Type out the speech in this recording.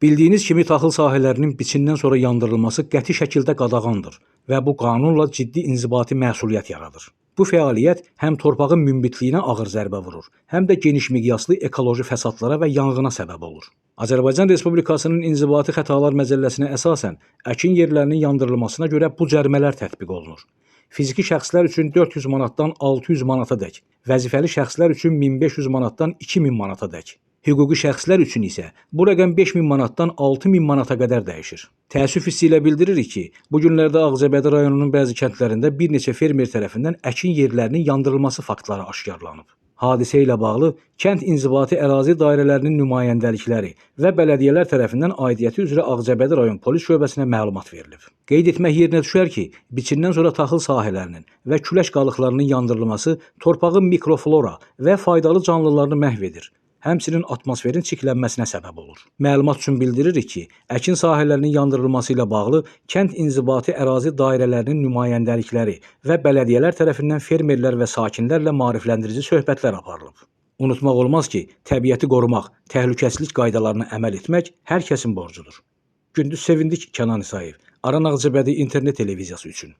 Bildiyiniz kimi taxıl sahələrinin biçindən sonra yandırılması qəti şəkildə qadağandır və bu qanunla ciddi inzibati məsuliyyət yaradır. Bu fəaliyyət həm torpağın münbitliyinə ağır zərbə vurur, həm də geniş miqyaslı ekoloji fəsadlara və yanğına səbəb olur. Azərbaycan Respublikasının İnzibati Xətalar Məcəlləsinə əsasən əkin yerlərinin yandırılmasına görə bu cərimələr tətbiq olunur. Fiziki şəxslər üçün 400 manatdan 600 manata dək, vəzifəli şəxslər üçün 1500 manatdan 2000 manata dək. Hüquqi şəxslər üçün isə bu rəqəm 5000 manatdan 6000 manata qədər dəyişir. Təəssüf hissi ilə bildiririk ki, bu günlərdə Ağcabədi rayonunun bəzi kəndlərində bir neçə fermer tərəfindən əkin yerlərinin yandırılması faktları aşkarlanıb. Hadisə ilə bağlı kənd inzibati ərazi dairələrinin nümayəndəlikləri və bələdiyyələr tərəfindən aidiyyəti üzrə Ağcabədi rayon polis şöbəsinə məlumat verilib. Qeyd etmək yerinə düşər ki, biçindən sonra taxıl sahələrinin və küləş qalıqlarının yandırılması torpağın mikroflora və faydalı canlılarını məhv edir. Həmçinin atmosferin çirklənməsinə səbəb olur. Məlumat üçün bildiririk ki, əkin sahələrinin yandırılması ilə bağlı kənd inzibati ərazi dairələrinin nümayəndəlikləri və bələdiyyələr tərəfindən fermerlər və sakinlərlə maarifləndirici söhbətlər aparılıb. Unutmaq olmaz ki, təbiəti qorumaq, təhlükəsizlik qaydalarına əməl etmək hər kəsin borcudur. Gündüz Sevindik Kənan İsayev, Aran Ağcabədi internet televiziyası üçün.